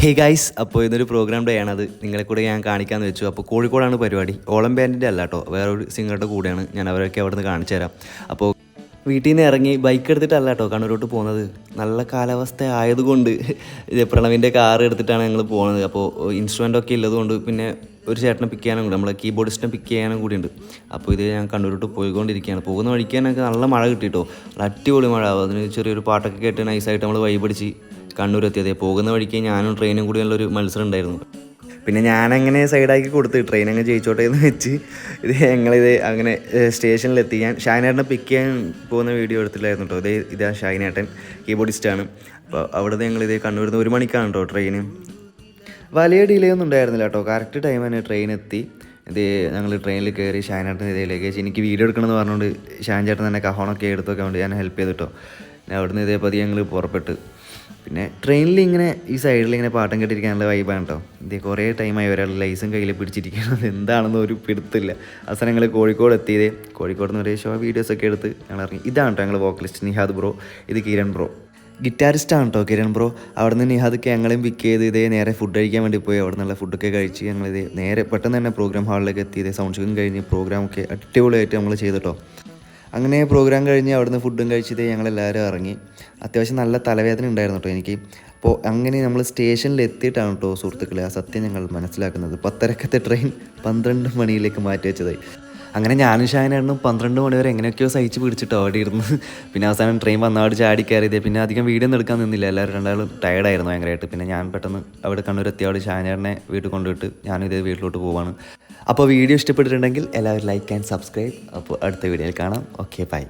Hey guys, അപ്പോൾ ഇതൊരു programme day ആണത് നിങ്ങളെ കൂടെ ഞാൻ കാണിക്കാമെന്ന് വെച്ചു. അപ്പോൾ കോഴിക്കോടാണ് പരിപാടി. ഓളം ബാൻഡിൻ്റെ അല്ല കേട്ടോ, വേറൊരു സിംഗറുടെ കൂടെയാണ്. ഞാൻ അവരൊക്കെ അവിടെ നിന്ന് കാണിച്ചു തരാം. അപ്പോൾ വീട്ടിൽ നിന്ന് ഇറങ്ങി ബൈക്ക് എടുത്തിട്ടല്ല കേട്ടോ കണ്ണൂരോട്ട് പോകുന്നത്. നല്ല കാലാവസ്ഥ ആയതുകൊണ്ട് ഇത് പ്രണവിൻ്റെ കാർ എടുത്തിട്ടാണ് ഞങ്ങൾ പോകുന്നത്. അപ്പോൾ ഇൻസ്ട്രുമെൻ്റ് ഒക്കെ ഉള്ളതുകൊണ്ട് പിന്നെ ഒരു ചേട്ടനെ പിക്ക് ചെയ്യാനും കൂടി, നമ്മളെ കീബോർഡിസ്റ്റിനെ പിക്ക് ചെയ്യാനും കൂടി ഉണ്ട്. അപ്പോൾ ഇത് ഞാൻ കണ്ണൂരോട്ട് പോയിക്കൊണ്ടിരിക്കുകയാണ്. പോകുന്ന വഴിക്കാനൊക്കെ നല്ല മഴ കിട്ടിയിട്ടോ, അടിപൊളി മഴ. അതിന് ചെറിയൊരു പാട്ടൊക്കെ കേട്ട് നൈസായിട്ട് നമ്മൾ വൈബടിച്ച് കണ്ണൂരെത്തിയത്. പോകുന്ന വഴിക്ക് ഞാനും ട്രെയിനും കൂടിയുള്ളൊരു മത്സരം ഉണ്ടായിരുന്നു. പിന്നെ ഞാനങ്ങനെ സൈഡാക്കി കൊടുത്ത് ട്രെയിൻ അങ്ങ് ജയിച്ചോട്ടെ എന്ന് വെച്ച് ഞങ്ങളിത് അങ്ങനെ സ്റ്റേഷനിലെത്തി. ഞാൻ ഷാഹിനേട്ടനെ പിക്ക് ചെയ്യാൻ പോകുന്ന വീഡിയോ എടുത്തില്ലായിരുന്നു കേട്ടോ. ഇതാ ഷാഹിനേട്ടൻ, കീബോർഡിസ്റ്റാണ്. അപ്പോൾ അവിടുന്ന് ഞങ്ങളിത് കണ്ണൂരിൽ നിന്ന് 1 മണിക്കാണ് കേട്ടോ ട്രെയിന്. വലിയ ഡിലേ ഒന്നും ഉണ്ടായിരുന്നില്ല കേട്ടോ, കറക്റ്റ് ടൈം തന്നെ ട്രെയിൻ എത്തി. ഇത് ഞങ്ങൾ ട്രെയിനിൽ കയറി ഷാഹിനേട്ടൻ ഇതേ ലഗേജ് എനിക്ക് വീഡിയോ എടുക്കണമെന്ന് പറഞ്ഞുകൊണ്ട് ഷാൻ ചേട്ടൻ തന്നെ കഹോണൊക്കെ എടുത്തൊക്കെ കൊണ്ട് ഞാൻ ഹെൽപ്പ് ചെയ്തിട്ടോ. അവിടുന്ന് ഇതേ പതി ഞങ്ങൾ പുറപ്പെട്ട്. പിന്നെ ട്രെയിനിൽ ഇങ്ങനെ ഈ സൈഡിൽ ഇങ്ങനെ പാട്ടം കേട്ടിരിക്കാനുള്ള വൈബാണ് കേട്ടോ. ഇത് കുറേ ടൈമായി ഒരാൾ ലൈസും കയ്യിൽ പിടിച്ചിരിക്കുന്നത് എന്താണെന്ന് ഒരു പിടുത്തില്ല. അവസാനം ഞങ്ങൾ കോഴിക്കോട് എത്തിയത്. കോഴിക്കോട് നിന്ന് ഒരു ഷോ വീഡിയോസൊക്കെ എടുത്ത് ഞങ്ങൾ ഇറങ്ങി. ഇതാണ് കേട്ടോ ഞങ്ങൾ വോക്കലിസ്റ്റ് നിഹാദ് ബ്രോ, ഇത് കിരൺ ബ്രോ. ഗിറ്റാറിസ്റ്റാണ് കേട്ടോ കിരൺ ബ്രോ. അവിടെ നിന്ന് നിഹാദൊക്കെ ഞങ്ങളെയും പിക്ക് ചെയ്ത് ഇതേ നേരെ ഫുഡ് കഴിക്കാൻ വേണ്ടി പോയി. അവിടെ നിന്നുള്ള ഫുഡൊക്കെ കഴിച്ച് ഞങ്ങളിത് നേരെ പെട്ടെന്ന് തന്നെ പ്രോഗ്രാം ഹാളിലേക്ക് എത്തിയത്. സൗണ്ട് ചെക്കും കഴിഞ്ഞ് പ്രോഗ്രാമൊക്കെ അടിപൊളിയായിട്ട് നമ്മൾ ചെയ്തിട്ടോ. അങ്ങനെ പ്രോഗ്രാം കഴിഞ്ഞ് അവിടുന്ന് ഫുഡും കഴിച്ചത് ഞങ്ങളെല്ലാവരും ഇറങ്ങി. അത്യാവശ്യം നല്ല തലവേദന ഉണ്ടായിരുന്നു കേട്ടോ എനിക്ക്. അപ്പോൾ അങ്ങനെ നമ്മൾ സ്റ്റേഷനിൽ എത്തിയിട്ടാണ് കേട്ടോ സുഹൃത്തുക്കളെ ആ സത്യം ഞങ്ങൾ മനസ്സിലാക്കുന്നത്. 10:30 ട്രെയിൻ 12 മണിയിലേക്ക് മാറ്റി വെച്ചതായി. അങ്ങനെ ഞാനും ഷാഹിനേട്ടനും 12 മണി വരെ എങ്ങനെയൊക്കെയോ സഹിച്ച് പിടിച്ചിട്ടോ അവിടെ ഇരുന്ന്. പിന്നെ അവസാനം ട്രെയിൻ വന്നവിടെ ചാടി കയറിയത്. പിന്നെ അധികം വീഡിയോ ഒന്നും എടുക്കാൻ നിന്നില്ല, എല്ലാവരും രണ്ടാളും ടയർഡായിരുന്നു ഭയങ്കരമായിട്ട്. പിന്നെ ഞാൻ പെട്ടെന്ന് അവിടെ കണ്ണൂരെത്തി അവിടെ ഷാഹിനേട്ടനെ വീട്ടിൽ കൊണ്ടുപോയിട്ട് ഞാനും ഇതേ വീട്ടിലോട്ട് പോവാണ്. അപ്പോൾ വീഡിയോ ഇഷ്ടപ്പെട്ടിട്ടുണ്ടെങ്കിൽ എല്ലാവരും ലൈക്ക് ആൻഡ് സബ്സ്ക്രൈബ്. അപ്പോൾ അടുത്ത വീഡിയോയിൽ കാണാം. Okay, by.